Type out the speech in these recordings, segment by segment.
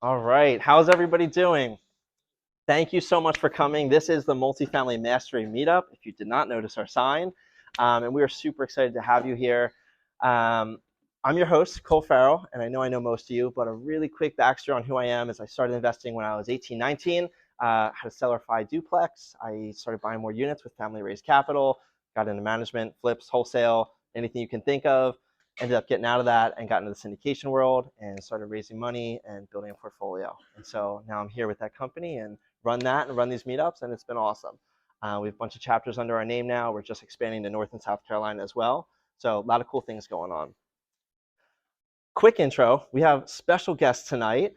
All right, how's everybody doing? Thank you so much for coming. This is the Multifamily Mastery Meetup, if you did not notice our sign. And we are super excited to have you here. Um, I'm your host, Cole Farrell, and I know most of you, but a really quick backstory on who I am is I started investing when I was 18, 19, had a seller-fi duplex. I started buying more units with family-raised capital, got into management, flips, wholesale, anything you can think of. Ended up getting out of that and got into the syndication world and started raising money and building a portfolio. And so now I'm here with that company and run that and run these meetups, and it's been awesome. We have a bunch of chapters under our name now. We're just expanding to North and South Carolina as well. So a lot of cool things going on. Quick intro, we have special guests tonight,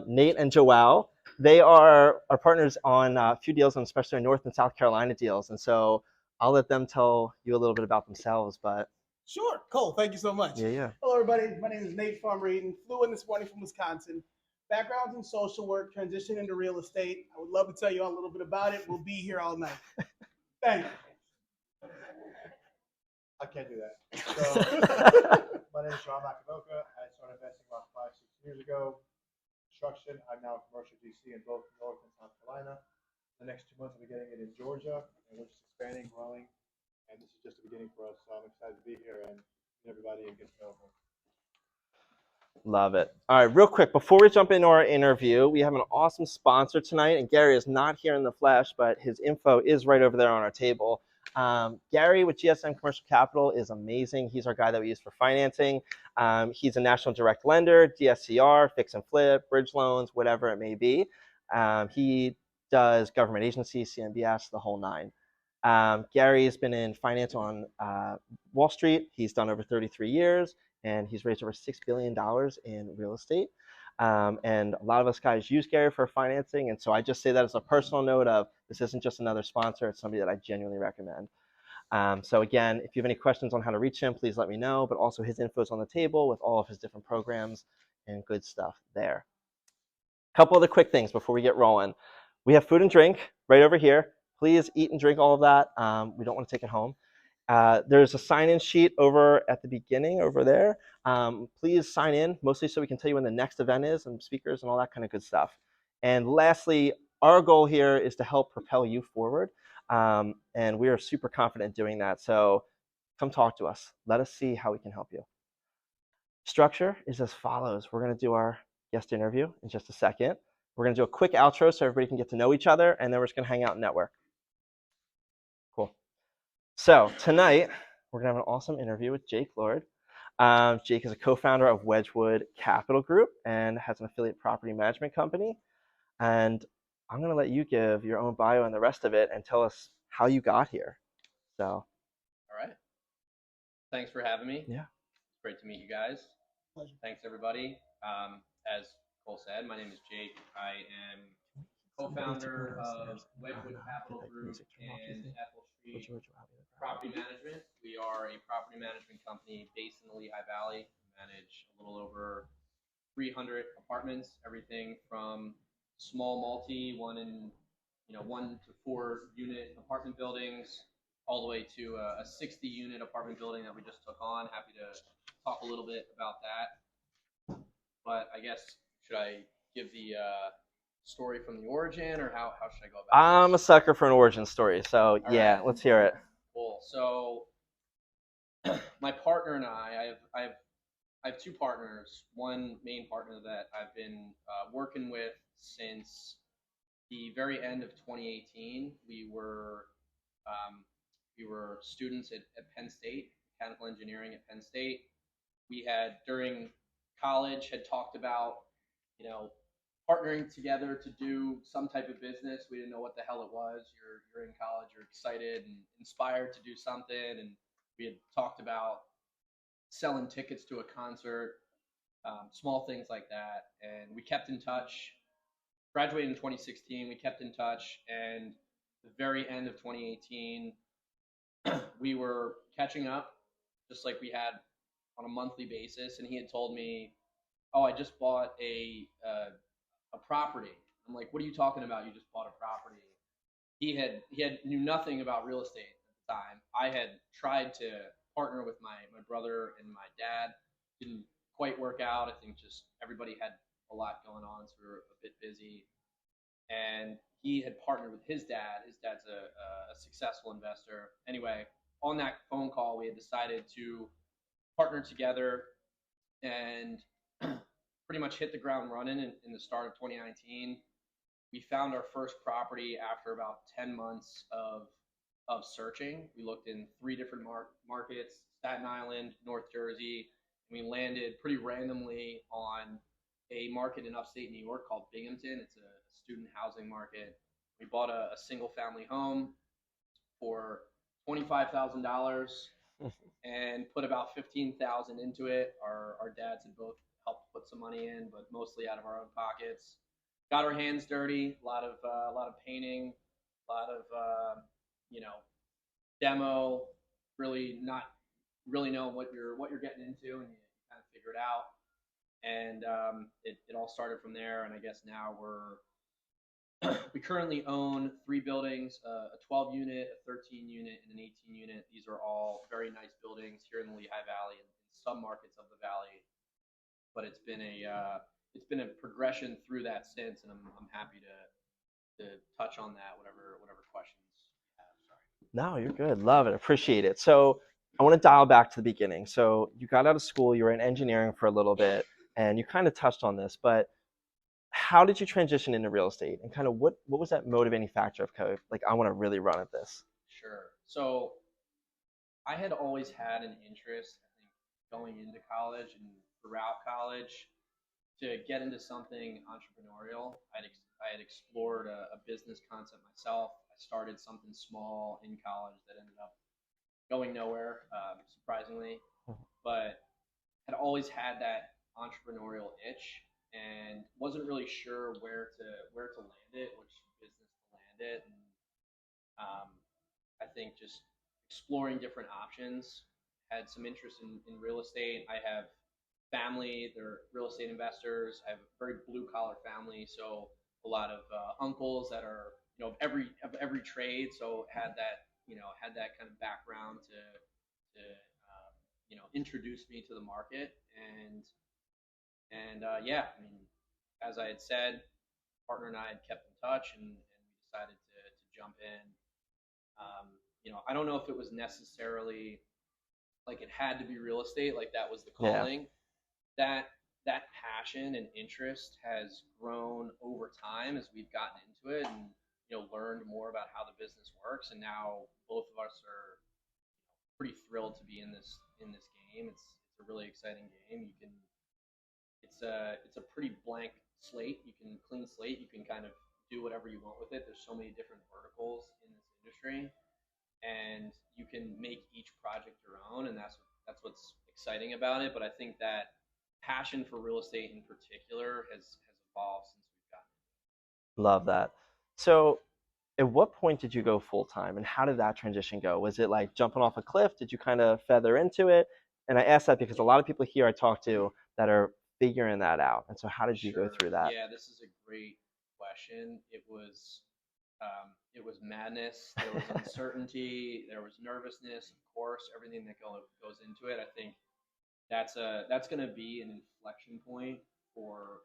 Nate and Joao. They are our partners on a few deals, and especially our North and South Carolina deals. And so I'll let them tell you a little bit about themselves, but Sure, Cole, thank you so much. yeah. Hello, everybody. My name is Nate Pharmer-Eden. Flew in this morning from Wisconsin. Backgrounds in social work, transition into real estate. I would love to tell you all a little bit about it. We'll be here all night. Thank you. I can't do that. So, my name is Joao Macavilca. I started investing about 5-6 years ago. Construction. I'm now a commercial GC in both North and South Carolina. The next 2 months, I'll be getting it in Georgia, and we're just expanding, growing, and this is just the beginning for us. So I'm excited to be here and meet everybody and get to know them. Love it. All right, real quick, before we jump into our interview, we have an awesome sponsor tonight, and Gary is not here in the flesh, but his info is right over there on our table. Gary with GSM Commercial Capital is amazing. He's our guy that we use for financing. He's a national direct lender, DSCR, fix and flip, bridge loans, whatever it may be. He does government agencies, CMBS, the whole nine. Gary has been in finance on Wall Street. He's done over 33 years. And he's raised over $6 billion in real estate. And a lot of us guys use Gary for financing. And so I just say that as a personal note of this isn't just another sponsor, it's somebody that I genuinely recommend. So again, if you have any questions on how to reach him, please let me know. But also his info is on the table with all of his different programs and good stuff there. A couple other quick things before we get rolling. We have food and drink right over here. Please eat and drink all of that. We don't want to take it home. There's a sign-in sheet over at the beginning over there. Please sign in, mostly so we can tell you when the next event is and speakers and all that kind of good stuff. And lastly, our goal here is to help propel you forward. And we are super confident doing that. So come talk to us. Let us see how we can help you. Structure is as follows. We're going to do our guest interview in just a second. We're going to do a quick outro so everybody can get to know each other, and then we're just going to hang out and network. Cool. So tonight, we're going to have an awesome interview with Jake Lord. Jake is a co-founder of Wedgwood Capital Group and has an affiliate property management company. And I'm going to let you give your own bio and the rest of it and tell us how you got here. So. All right. Thanks for having me. Yeah. It's great to meet you guys. Pleasure. Thanks, everybody. As Cole said, my name is Jake. I am co-founder of Wedgwood Capital Group and Ethel Street Property Management. We are a property management company based in the Lehigh Valley. We manage a little over 300 apartments, everything from small multi, 1 to 4 unit apartment buildings, all the way to a 60 unit apartment building that we just took on. Happy to talk a little bit about that. But I guess, should I give the story from the origin, or how should I go about it? I'm a sucker for an origin story, so yeah, let's hear it. Cool. So my partner and I have 2 partners. One main partner that I've been working with since the very end of 2018. We were students at Penn State, mechanical engineering at Penn State. We had, during college, had talked about, partnering together to do some type of business. We didn't know what the hell it was. You're in college, you're excited and inspired to do something. And we had talked about selling tickets to a concert, small things like that. And we kept in touch. Graduated in 2016, we kept in touch. And the very end of 2018, we were catching up, just like we had on a monthly basis. And he had told me, "Oh, I just bought a property." I'm like, "What are you talking about? You just bought a property?" He knew nothing about real estate at the time. I had tried to partner with my brother and my dad. Didn't quite work out. I think just everybody had a lot going on, so we were a bit busy. And he had partnered with his dad. His dad's a successful investor. Anyway, on that phone call, we had decided to partner together and pretty much hit the ground running in the start of 2019. We found our first property after about 10 months of searching. We looked in 3 different markets, Staten Island, North Jersey, and we landed pretty randomly on a market in upstate New York called Binghamton. It's a student housing market. We bought a single family home for $25,000 and put about $15,000 into it. Our dads had both helped put some money in, but mostly out of our own pockets. Got our hands dirty, a lot of painting, a lot of demo, really not really knowing what you're getting into, and you kind of figure it out. And it all started from there. And I guess now we currently own 3 buildings, a 12 unit, a 13 unit, and an 18 unit. These are all very nice buildings here in the Lehigh Valley and some markets of the valley. But it's been a progression through that since, and I'm happy to touch on that, whatever questions you have. Sorry. No, you're good. Love it. Appreciate it. So I want to dial back to the beginning. So you got out of school, you were in engineering for a little bit, and you kind of touched on this, but how did you transition into real estate, and kind of what was that motivating factor of kind of like, I want to really run at this? Sure. So I had always had an interest, I think, going into college and throughout college to get into something entrepreneurial. I had explored a business concept myself. I started something small in college that ended up going nowhere, surprisingly, but had always had that entrepreneurial itch and wasn't really sure where to land it, which business to land it. And I think just exploring different options. Had some interest in real estate. I have family, they're real estate investors. I have a very blue collar family, so a lot of uncles that are of every trade. So had that kind of background to introduce me to the market. And yeah, I mean, as I had said, partner and I had kept in touch, and we decided to jump in. I don't know if it was necessarily like it had to be real estate, like that was the calling. Yeah. That passion and interest has grown over time as we've gotten into it and learned more about how the business works. And now both of us are pretty thrilled to be in this game. It's a really exciting game. It's a pretty blank slate. You can clean slate. You can kind of do whatever you want with it. There's so many different verticals in this industry, and you can make each project your own, and that's what's exciting about it. But I think that passion for real estate in particular has evolved since we've gotten it. Love that. So at what point did you go full time, and how did that transition go? Was it like jumping off a cliff? Did you kind of feather into it? And I ask that because a lot of people here I talk to that are figuring that out. And so how did you go through that? Yeah, this is a great question. It was madness. There was uncertainty. There was nervousness, of course, everything that goes into it. I think that's going to be an inflection point for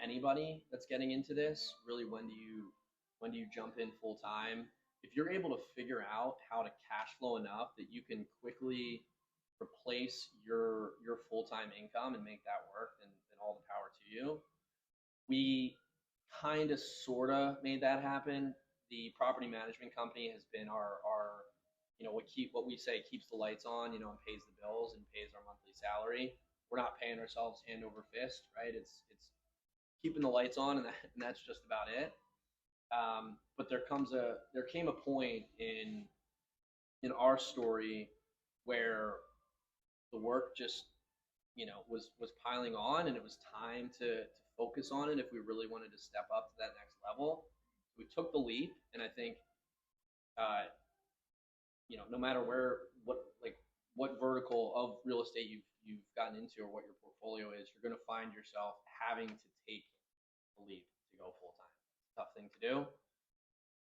anybody that's getting into this. Really, when do you jump in full time? If you're able to figure out how to cash flow enough that you can quickly replace your full-time income and make that work, then all the power to you. We kind of sort of made that happen. The property management company has been our what we say keeps the lights on, and pays the bills and pays our monthly salary. We're not paying ourselves hand over fist, right? It's keeping the lights on, and that's just about it. But there came a point in our story where the work just was piling on, and it was time to focus on it if we really wanted to step up to that next level. We took the leap, and I think no matter what vertical of real estate you've gotten into or what your portfolio is, you're going to find yourself having to take the leap to go full time. Tough thing to do.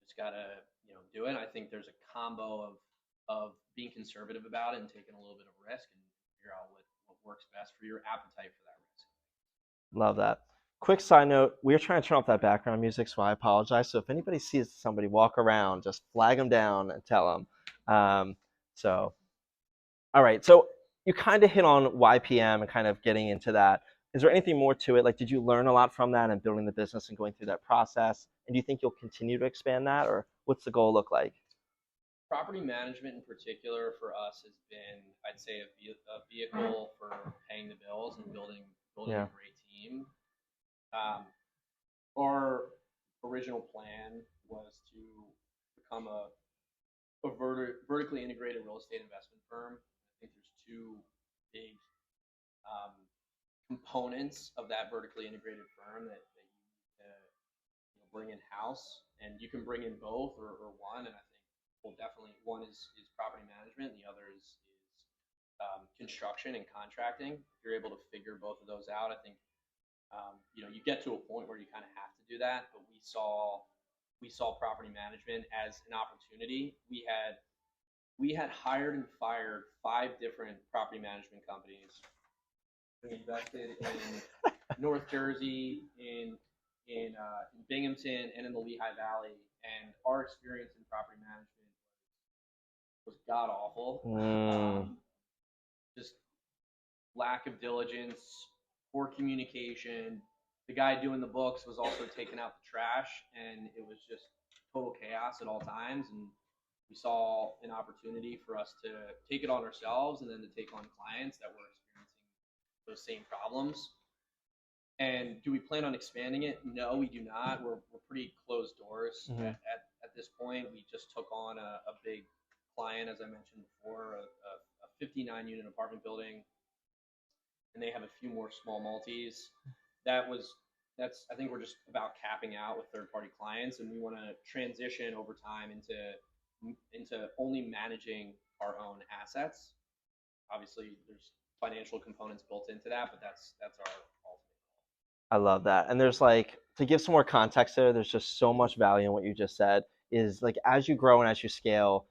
Just gotta do it. I think there's a combo of being conservative about it and taking a little bit of risk and figure out what works best for your appetite for that risk. Love that. quick side note, we're trying to turn off that background music, so I apologize. So if anybody sees somebody walk around, just flag them down and tell them. So, all right. So you kind of hit on YPM and kind of getting into that. Is there anything more to it? Like, did you learn a lot from that and building the business and going through that process? And do you think you'll continue to expand that, or what's the goal look like? Property management in particular for us has been, I'd say, a vehicle for paying the bills and building Yeah. a great team. Our original plan was to become a vertically integrated real estate investment firm. I think there's two big um, components of that vertically integrated firm that you bring in house, and you can bring in both or one. And I think, well, definitely one is property management, and the other is construction and contracting. If you're able to figure both of those out, I think you get to a point where you kind of have to do that. But we saw property management as an opportunity. We had hired and fired 5 different property management companies. We invested in North Jersey, in Binghamton, and in the Lehigh Valley. And our experience in property management was god awful. Just lack of diligence, poor communication. The guy doing the books was also taking out the trash, and it was just total chaos at all times. And we saw an opportunity for us to take it on ourselves and then to take on clients that were experiencing those same problems. And do we plan on expanding it? No, we do not. We're pretty closed doors at this point. We just took on a big client, as I mentioned before, a 59-unit apartment building, and they have a few more small multis. That's I think we're just about capping out with third-party clients, and we want to transition over time into only managing our own assets. Obviously, there's financial components built into that, but that's our ultimate goal. I love that. And there's like, to give some more context there, there's just so much value in what you just said. Is like, as you grow and as you scale,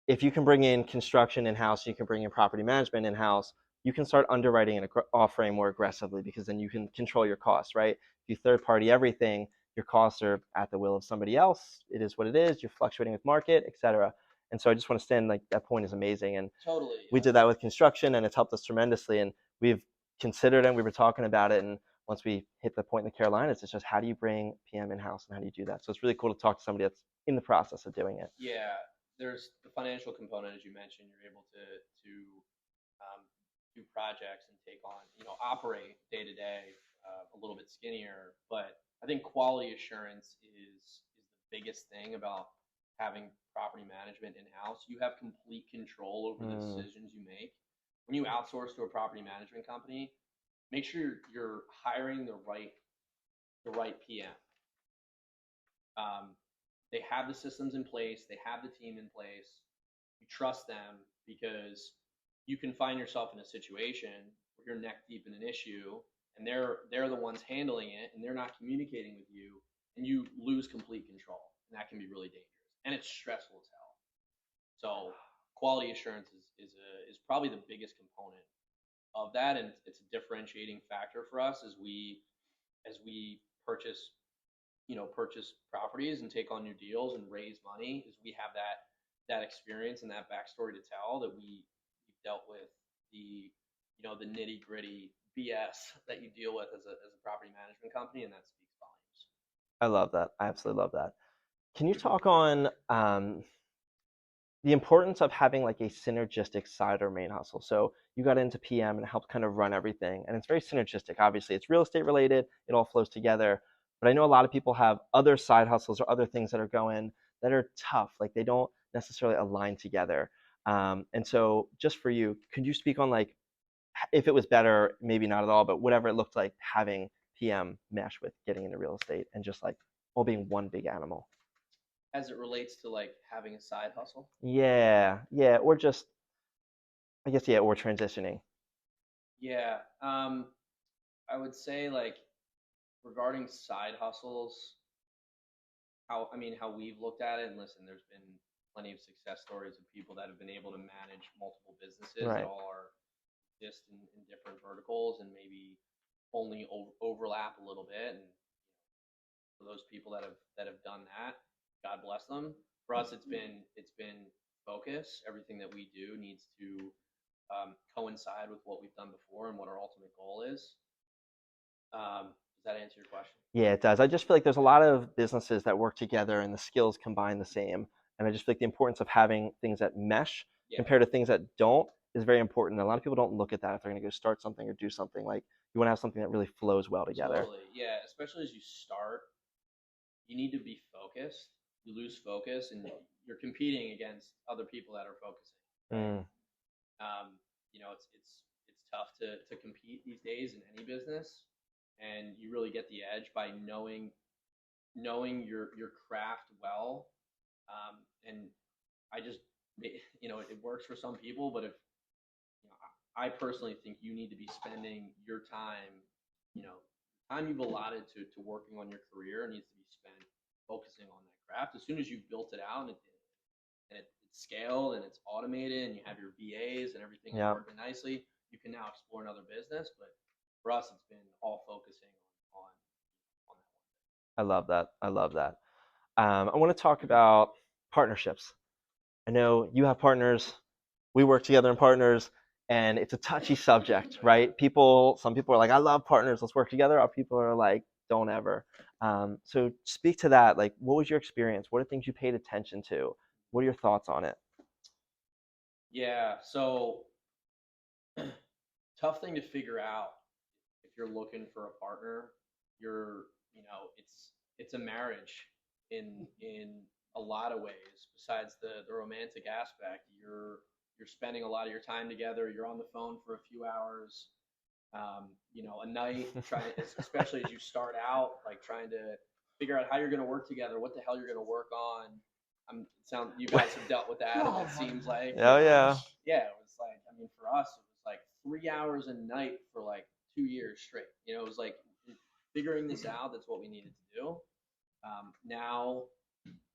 if you can bring in construction in-house, you can bring in property management in-house, you can start underwriting and offering more aggressively, because then you can control your costs, right? If you third party everything, your costs are at the will of somebody else. It is what it is. You're fluctuating with market, etc. And so I just want to stand, like, that point is amazing. And Totally. we did that with construction, and it's helped us tremendously. And we've considered it, and we were talking about it. And once we hit the point in the Carolinas, it's just, how do you bring PM in-house and how do you do that? So it's really cool to talk to somebody that's in the process of doing it. Yeah, there's the financial component, as you mentioned. You're able to do projects and take on, operate day to day a little bit skinnier. But I think quality assurance is the biggest thing about having property management in-house. You have complete control over the decisions you make. When you outsource to a property management company, make sure you're hiring the right PM. They have the systems in place. They have the team in place. You trust them, because you can find yourself in a situation where you're neck deep in an issue, and they're the ones handling it, and they're not communicating with you, and you lose complete control, and that can be really dangerous, and it's stressful as hell. So quality assurance is probably the biggest component of that, and it's a differentiating factor for us as we purchase properties and take on new deals and raise money. Is we have that experience and that backstory to tell, that we've dealt with the nitty gritty BS that you deal with as a property management company, and that speaks volumes. I love that. I absolutely love that. Can you talk on the importance of having like a synergistic side or main hustle? So you got into PM and helped kind of run everything, and it's very synergistic. Obviously, it's real estate related. It all flows together. But I know a lot of people have other side hustles or other things that are going that are tough. Like, they don't necessarily align together. And so just for you, could you speak on, like, if it was better, maybe not at all, but whatever it looked like having PM mesh with getting into real estate and just like all being one big animal? As it relates to like having a side hustle? Yeah. Or just, I guess, or transitioning. Yeah. I would say, like, regarding side hustles, how we've looked at it, and listen, there's been plenty of success stories of people that have been able to manage multiple businesses Right. that all are just in different verticals, and maybe only overlap a little bit. And for those people that have done that, God bless them. For us, it's been focus. Everything that we do needs to coincide with what we've done before and what our ultimate goal is. Does that answer your question? Yeah, it does. I just feel like there's a lot of businesses that work together and the skills combine the same. And I just feel like the importance of having things that mesh compared to things that don't is very important. A lot of people don't look at that if they're going to go start something or do something. Like, you want to have something that really flows well together. Totally. Yeah, especially as you start, you need to be focused. You lose focus, and you're competing against other people that are focusing. Mm. It's tough to compete these days in any business, and you really get the edge by knowing your craft well. And I just, it works for some people, but if I personally think you need to be spending your time, time you've allotted to working on your career needs to be spent focusing on that craft. As soon as you've built it out and it's scaled and it's automated and you have your VAs and everything is working nicely, you can now explore another business. But for us, it's been all focusing on that. I love that. I love that. I want to talk about partnerships. I know you have partners. We work together in partners, and it's a touchy subject, right? Some people are like, I love partners, let's work together. Other people are like, don't ever. So speak to that. Like, what was your experience? What are things you paid attention to? What are your thoughts on it? Yeah, so tough thing to figure out if you're looking for a partner. It's a marriage in a lot of ways. Besides the romantic aspect, you're spending a lot of your time together. You're on the phone for a few hours, a night, especially as you start out, like trying to figure out how you're going to work together, what the hell you're going to work on. You guys have dealt with that. It seems like. Oh yeah. Yeah, it was like, for us, it was like 3 hours a night for like 2 years straight. It was like figuring this out. That's what we needed to do. Now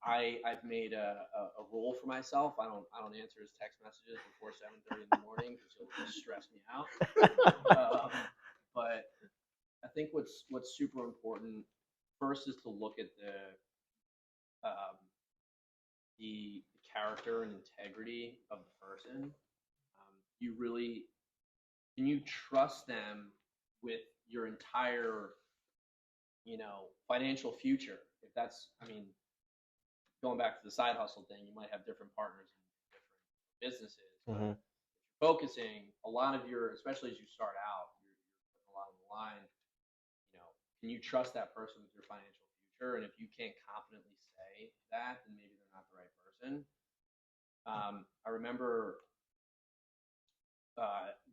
I've made a rule for myself. I don't answer his text messages before 7:30 in the morning because it'll just stress me out. But I think what's super important first is to look at the character and integrity of the person. Can you trust them with your entire financial future? If that's, going back to the side hustle thing, you might have different partners in different businesses. Mm-hmm. But focusing a lot of especially as you start out, you're putting a lot on the line. Can you trust that person with your financial future? And if you can't confidently say that, then maybe they're not the right person. I remember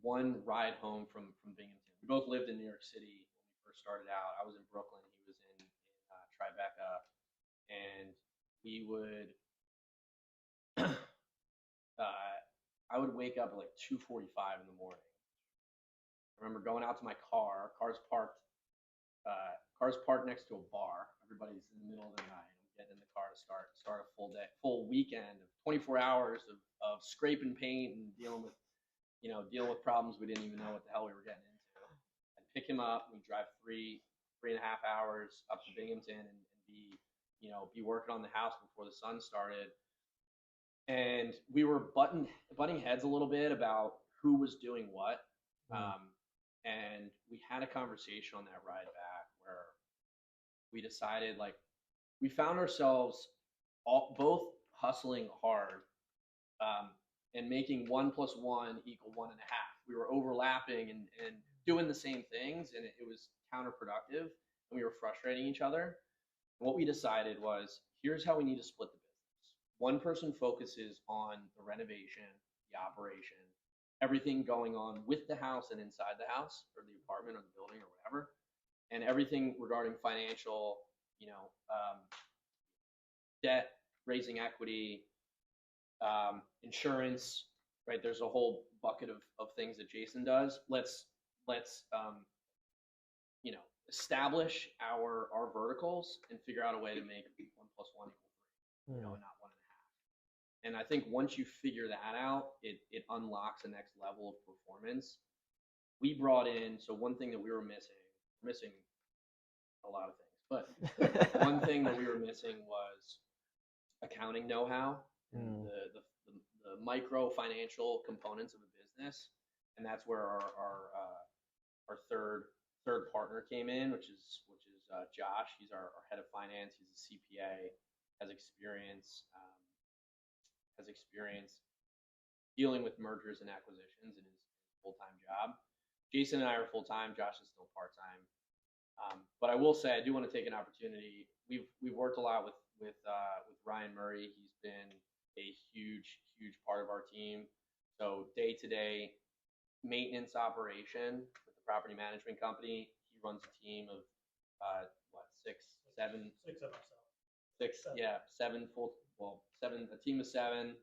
one ride home from Binghamton. We both lived in New York City when we first started out. I was in Brooklyn. He was in Tribeca, and we would. I would wake up at like 2:45 in the morning. I remember going out to my car. Car's parked next to a bar. Everybody's in the middle of the night. I'm getting in the car to start a full weekend of 24 hours of scraping paint and dealing with problems we didn't even know what the hell we were getting into. I'd pick him up. We'd drive 3.5 hours up to Binghamton and be working on the house before the sun started. And we were butting heads a little bit about who was doing what. And we had a conversation on that ride back where we decided, like, we found ourselves both hustling hard and making 1 + 1 = 1.5. We were overlapping and doing the same things, and it was counterproductive, and we were frustrating each other. What we decided was, here's how we need to split the business. One person focuses on the renovation, the operation, everything going on with the house and inside the house or the apartment or the building or whatever, and everything regarding financial, debt, raising equity, insurance, right? There's a whole bucket of things that Jason does. Let's establish our verticals and figure out a way to make 1 + 1 = 3, and not 1.5. And I think once you figure that out, it unlocks the next level of performance. We brought in, so one thing that we were missing missing a lot of things, but one thing that we were missing was accounting know-how, and the micro financial components of a business, and that's where our third partner came in, which is Josh. He's our head of finance. He's a CPA, has experience dealing with mergers and acquisitions in his full-time job. Jason and I are full-time. Josh is still part-time. But I will say, I do want to take an opportunity. We've worked a lot with Ryan Murray. He's been a huge part of our team. So day-to-day maintenance operation with the property management company. He runs a team of seven, a team of 7.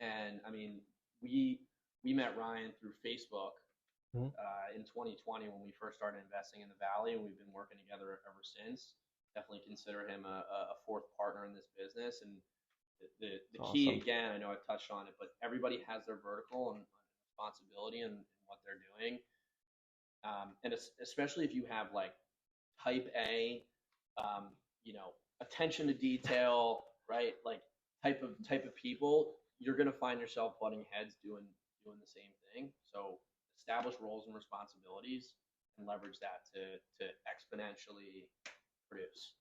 And I mean, we met Ryan through Facebook in 2020 when we first started investing in the Valley, and we've been working together ever since. Definitely consider him a fourth partner in this business. And the key, again, I know I've touched on it, but everybody has their vertical and responsibility in what they're doing. And especially if you have like type A, attention to detail, right? Like type of people, you're gonna find yourself butting heads doing the same thing. So establish roles and responsibilities and leverage that to exponentially produce.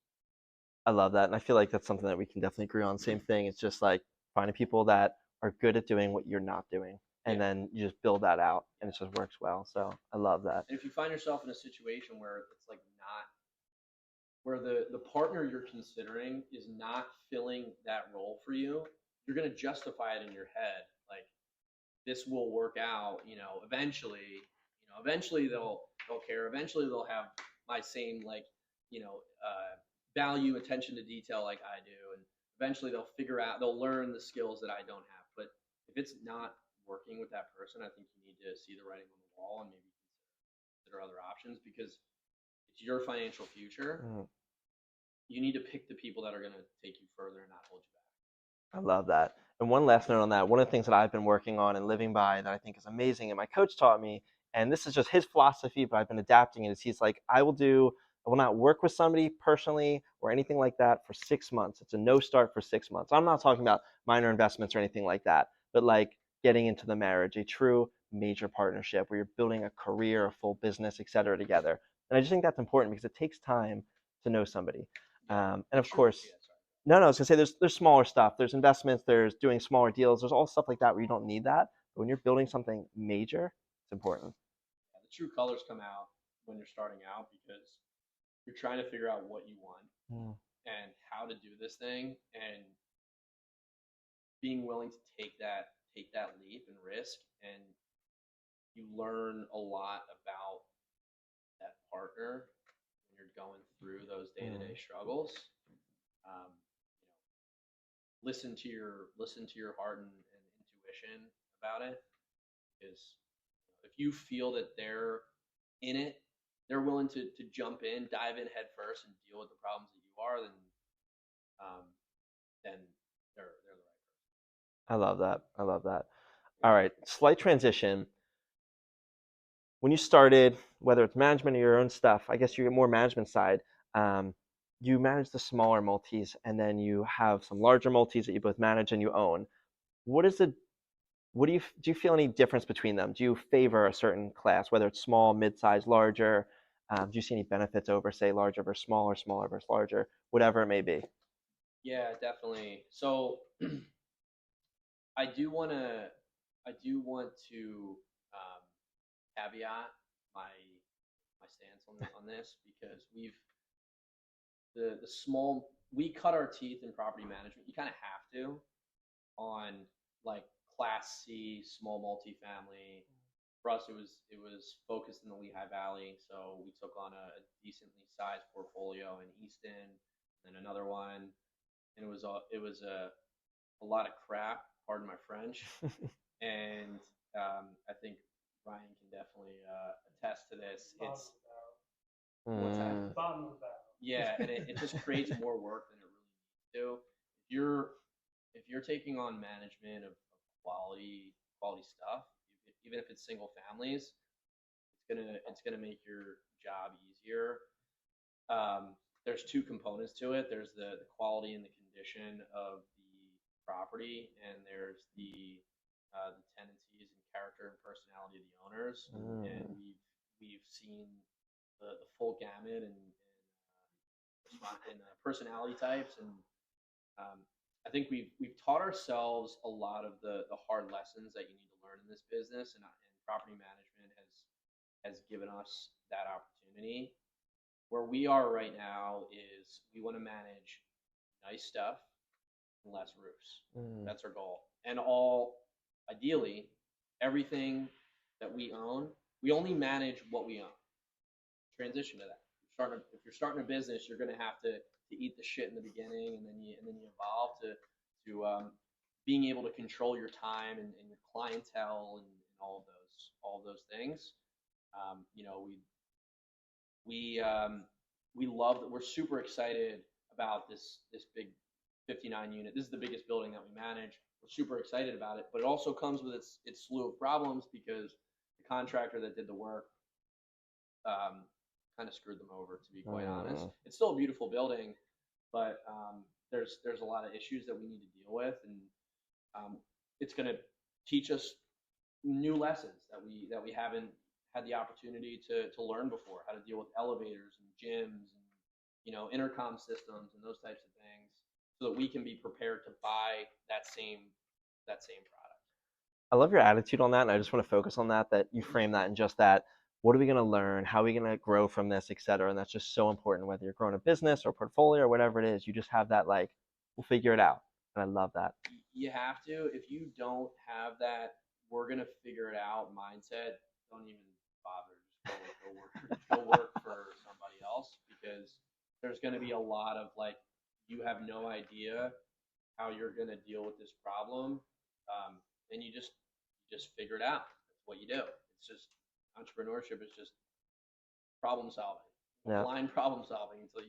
I love that, and I feel like that's something that we can definitely agree on. Same thing. It's just like finding people that are good at doing what you're not doing, and then you just build that out, and it just works well. So I love that. And if you find yourself in a situation where it's like not, where the partner you're considering is not filling that role for you, you're going to justify it in your head. Like, this will work out, eventually, eventually they'll care. Eventually they'll have my same, value, attention to detail like I do. And eventually they'll learn the skills that I don't have. But if it's not working with that person, I think you need to see the writing on the wall and maybe consider other options, because it's your financial future. You need to pick the people that are going to take you further and not hold you back. I love that. And one last note on that. One of the things that I've been working on and living by that I think is amazing, and my coach taught me, and this is just his philosophy, but I've been adapting it, is he's like, I will not work with somebody personally or anything like that for 6 months. It's a no start for 6 months. I'm not talking about minor investments or anything like that, but like getting into the marriage, a true major partnership where you're building a career, a full business, et cetera, together. And I just think that's important because it takes time to know somebody. And of course, no, I was gonna say there's smaller stuff. There's investments. There's doing smaller deals. There's all stuff like that where you don't need that. But when you're building something major, it's important. The true colors come out when you're starting out, because you're trying to figure out what you want and how to do this thing, and being willing to take that leap and risk, and you learn a lot about that partner when you're going through those day-to-day struggles. Listen to your heart and intuition about it, because if you feel that they're in it, they're willing to jump in, dive in head first, and deal with the problems that you are, then they're the right person. I love that. All right, slight transition. When you started, whether it's management or your own stuff, I guess you're more management side. You manage the smaller multis, and then you have some larger multis that you both manage and you own. Do you feel any difference between them? Do you favor a certain class, whether it's small, mid-size, larger? Do you see any benefits over, say, larger versus smaller, smaller versus larger, whatever it may be? Yeah, definitely. So I do want to caveat my stance on this, because we cut our teeth in property management. You kind of have to, on like Class C small multifamily. For us, it was focused in the Lehigh Valley, so we took on a decently sized portfolio in Easton, and another one, and it was a lot of crap. Pardon my French. And I think Ryan can definitely attest to this. It's what's that? Bottom of the barrel. Yeah, and it just creates more work than it really needs to. If you're taking on management of quality stuff, even if it's single families, it's gonna make your job easier. There's two components to it. There's the quality and the condition of the property, and there's the tendencies and character and personality of the owners. And we've seen the full gamut and personality types, and I think we've taught ourselves a lot of the hard lessons that you need to learn in this business, and property management has given us that opportunity. Where we are right now is we want to manage nice stuff and less roofs. That's our goal. And ideally, everything that we own, we only manage what we own. Transition to that. If you're starting a business, you're going to have to eat the shit in the beginning, and then you evolve to being able to control your time and your clientele and all of those things. We love that. We're super excited about this big 59 unit. This is the biggest building that we manage. We're super excited about it, but it also comes with its slew of problems because the contractor that did the work kind of screwed them over, to be quite honest. It's still a beautiful building, but there's a lot of issues that we need to deal with, and it's going to teach us new lessons that we haven't had the opportunity to learn before, how to deal with elevators and gyms and intercom systems and those types of things, so that we can be prepared to buy that same product. I love your attitude on that, and I just want to focus on that you frame that in just that. What are we going to learn? How are we going to grow from this, et cetera? And that's just so important, whether you're growing a business or portfolio or whatever it is. You just have that, like, we'll figure it out. And I love that. You have to. If you don't have that, we're going to figure it out mindset, don't even bother. Just go work for somebody else, because there's going to be a lot of, like, you have no idea how you're going to deal with this problem. And you just figure it out. That's what you do. It's just entrepreneurship is just problem solving, blind problem solving, until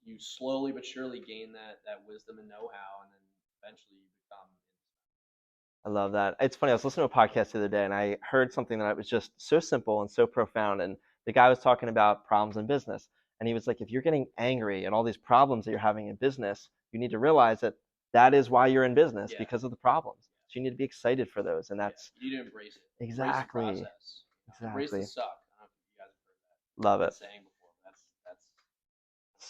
you slowly but surely gain that wisdom and know-how, and then eventually you become. I love that. It's funny. I was listening to a podcast the other day, and I heard something that was just so simple and so profound. And the guy was talking about problems in business, and he was like, if you're getting angry at all these problems that you're having in business, you need to realize that is why you're in business, because of the problems. So you need to be excited for those, and that's you need to embrace it. Exactly. Embrace the process. Embrace the suck. I don't know if you guys have heard that. Love it. Saying before. That's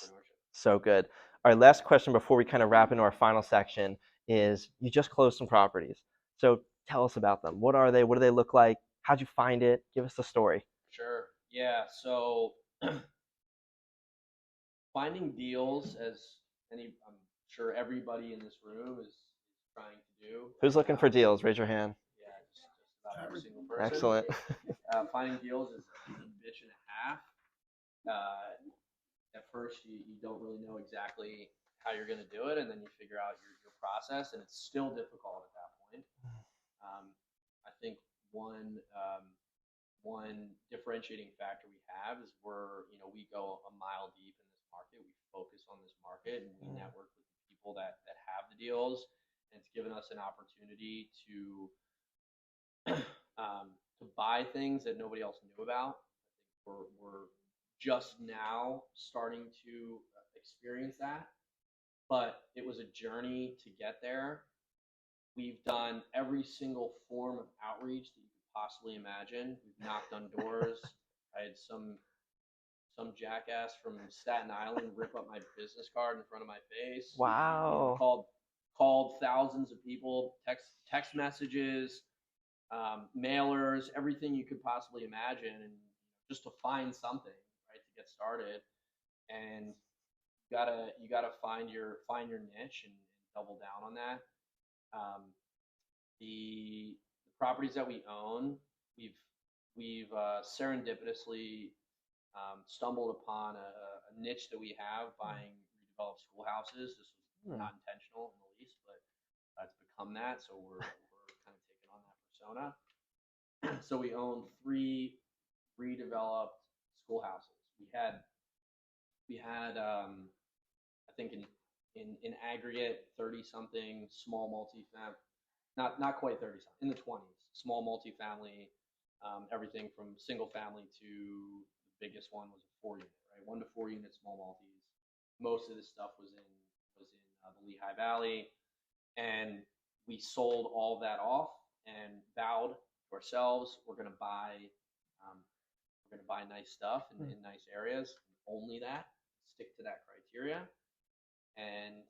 entrepreneurship. So good. All right, last question before we kind of wrap into our final section is, you just closed some properties. So tell us about them. What are they? What do they look like? How'd you find it? Give us the story. Sure. Yeah. So finding deals, as I'm sure everybody in this room is trying to do. Who's looking for deals? Raise your hand. Yeah, just about every single person. Excellent. Finding deals is a bitch and a half. At first, you don't really know exactly how you're going to do it, and then you figure out your process, and it's still difficult at that point. I think one differentiating factor we have is we go a mile deep in this market. We focus on this market, and we network with the people that have the deals, and it's given us an opportunity to buy things that nobody else knew about. I think we're just now starting to experience that, but it was a journey to get there. We've done every single form of outreach that you could possibly imagine. We've knocked on doors. I had some jackass from Staten Island rip up my business card in front of my face. Wow. Called thousands of people, text messages, mailers, everything you could possibly imagine, and just to find something, right, to get started. And you gotta find your niche and double down on that. The properties that we own, we've serendipitously stumbled upon a niche that we have, buying redeveloped schoolhouses. This was not intentional in the least, but it's become that. So we're kind of taking on that persona. So we own 3 redeveloped schoolhouses. We had I think in aggregate 30-something small multifamily, not quite 30-something, in the 20s, small multifamily, everything from single family to biggest one was a 4-unit, right? 1 to 4 unit small multis. Most of this stuff was in the Lehigh Valley, and we sold all that off and vowed to ourselves we're going to buy nice stuff in nice areas, only that, stick to that criteria, and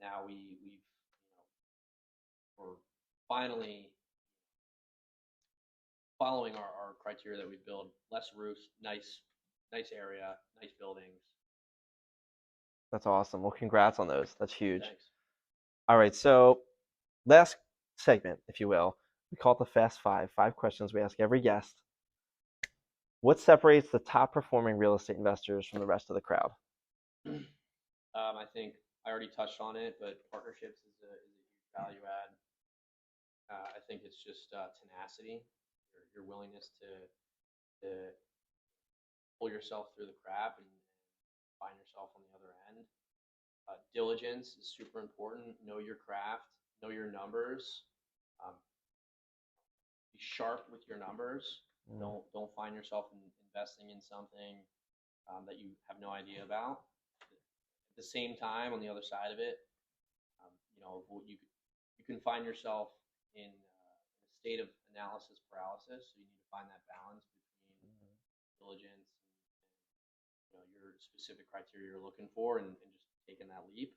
now we're finally following our criteria that we build. Less roofs, nice area, nice buildings. That's awesome. Well, congrats on those. That's huge. Thanks. All right, so last segment, if you will, we call it the Fast Five. 5 questions we ask every guest. What separates the top performing real estate investors from the rest of the crowd? I think I already touched on it, but partnerships is a huge value add. I think it's just tenacity, your willingness to pull yourself through the crap and find yourself on the other end. Diligence is super important. Know your craft, know your numbers. Be sharp with your numbers. Don't find yourself investing in something that you have no idea about. At the same time, on the other side of it, you can find yourself in a state of analysis paralysis. So you need to find that balance between diligence and your specific criteria you're looking for, and just taking that leap.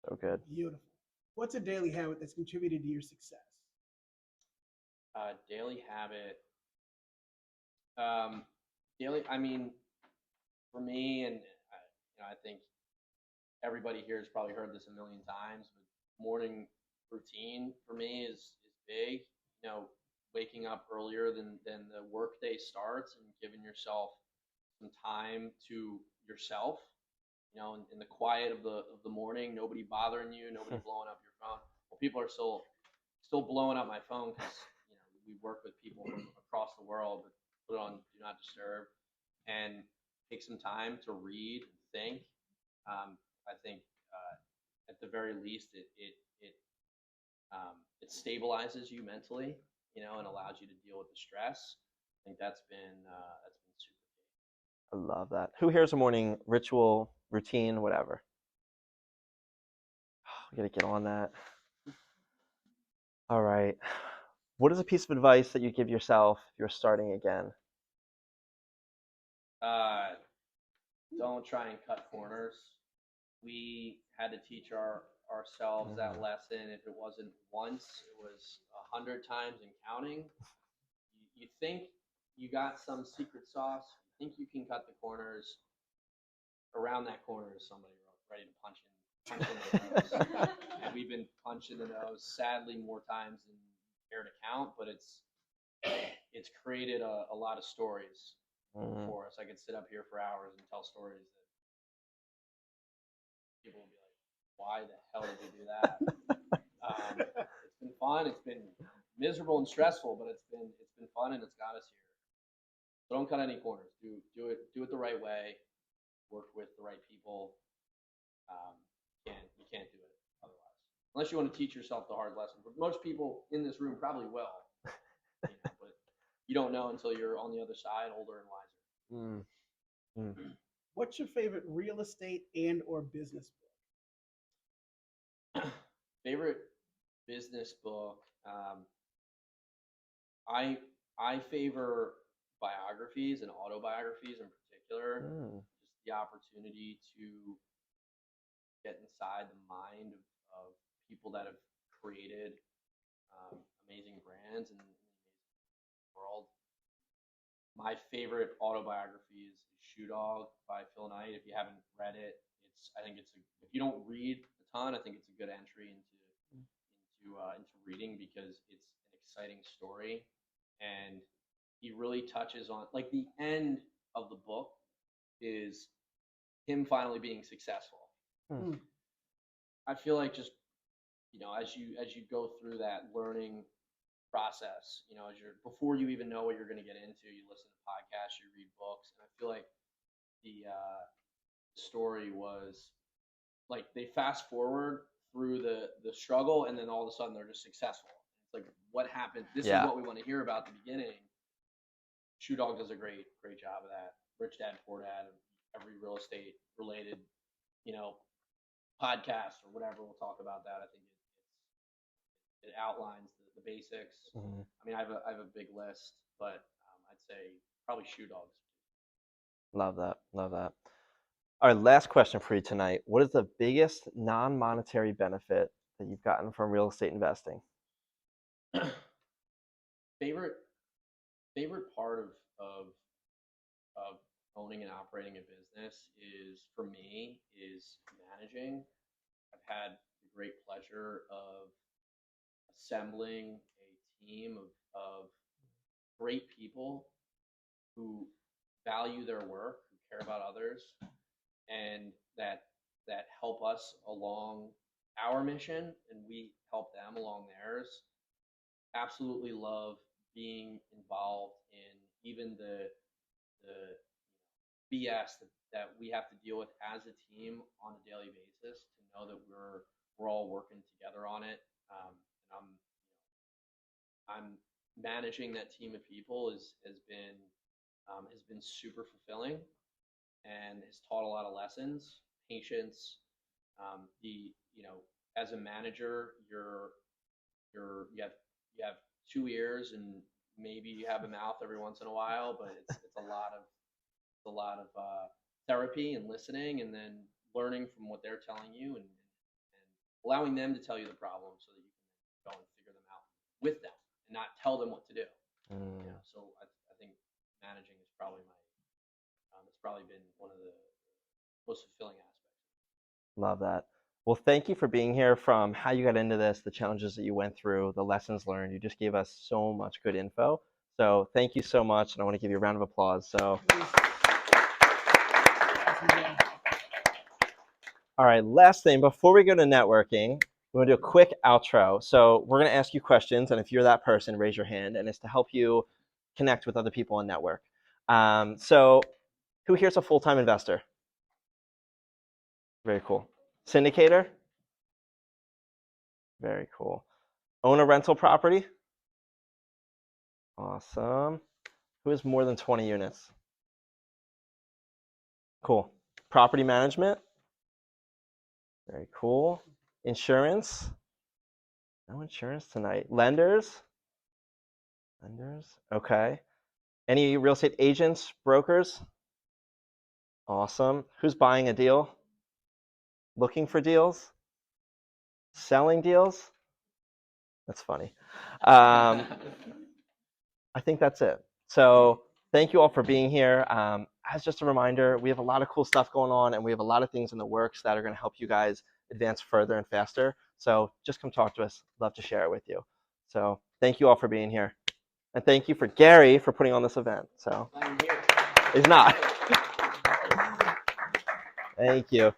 So good. Beautiful. What's a daily habit that's contributed to your success? Daily habit. I mean, for me, and I think everybody here has probably heard this a million times, but morning routine for me is big. Waking up earlier than the workday starts and giving yourself some time to yourself. In the quiet of the morning, nobody bothering you, nobody blowing up your phone. Well, people are still blowing up my phone because we work with people from across the world, but put it on do not disturb and take some time to read and think. I think at the very least it stabilizes you mentally, and allows you to deal with the stress. I think that's been super key. I love that. Who here has a morning ritual, routine, whatever? We gotta get on that. All right. What is a piece of advice that you give yourself if you're starting again? Don't try and cut corners. We had to teach ourselves that lesson. If it wasn't once, it was 100 times and counting. You think you got some secret sauce. You think you can cut the corners. Around that corner is somebody ready to punch in the nose. And we've been punched in the nose, sadly, more times than care to count. But it's created a lot of stories for us. I could sit up here for hours and tell stories that people will be like, "Why the hell did you do that?" It's been fun. It's been miserable and stressful, but it's been fun, and it's got us here. So don't cut any corners. Do it the right way. Work with the right people. You can't do it otherwise, unless you want to teach yourself the hard lesson. But most people in this room probably will, but you don't know until you're on the other side, older and wiser. What's your favorite real estate and or business book? Favorite business book? I favor biographies and autobiographies in particular. Just the opportunity to get inside the mind of people that have created amazing brands in the amazing world. My favorite autobiography is Shoe Dog by Phil Knight. If you haven't read it, if you don't read a ton, I think it's a good entry into reading, because it's an exciting story, and he really touches on, like, the end of the book is him finally being successful. I feel like just as you go through that learning process, before you even know what you're going to get into, you listen to podcasts, you read books, and I feel like the story was like they fast forward through the struggle, and then all of a sudden they're just successful. It's like, what happened? This is what we want to hear about at the beginning. Shoe Dog does a great job of that. Rich Dad Poor Dad, and every real estate related, you know, podcast or whatever will talk about that. I think it outlines the basics. Mhm. I mean, I have a big list, but I'd say probably Shoe Dogs. Love that. Love that. All right, last question for you tonight. What is the biggest non-monetary benefit that you've gotten from real estate investing? favorite part of owning and operating a business is, for me, is managing. I've had the great pleasure of assembling a team of great people who value their work, who care about others, and that help us along our mission, and we help them along theirs. Absolutely love being involved in even the BS that we have to deal with as a team on a daily basis, to know that we're all working together on it. And I'm managing that team of people has been super fulfilling, and has taught a lot of lessons, patience. You know, as a manager, you have two ears, and maybe you have a mouth every once in a while, but it's a lot of therapy and listening, and then learning from what they're telling you, and allowing them to tell you the problem so that you can go and figure them out with them and not tell them what to do. You know, so I think managing is probably it's probably been one of the most fulfilling aspects. Love that. Well, thank you for being here. From how you got into this, the challenges that you went through, the lessons learned, you just gave us so much good info. So thank you so much, and I want to give you a round of applause. So, all right, last thing, before we go to networking, we're going to do a quick outro. So we're going to ask you questions, and if you're that person, raise your hand, and it's to help you connect with other people and network. So who here's a full-time investor? Very cool. Syndicator? Very cool. Own a rental property? Awesome. Who has more than 20 units? Cool. Property management? Very cool. Insurance? No insurance tonight. Lenders? Lenders? Okay. Any real estate agents, brokers? Awesome. Who's buying a deal? Looking for deals? Selling deals? That's funny. I think that's it. So thank you all for being here. As just a reminder, we have a lot of cool stuff going on, and we have a lot of things in the works that are going to help you guys advance further and faster. So just come talk to us. Love to share it with you. So thank you all for being here. And thank you for Gary for putting on this event. So he's not. Thank you.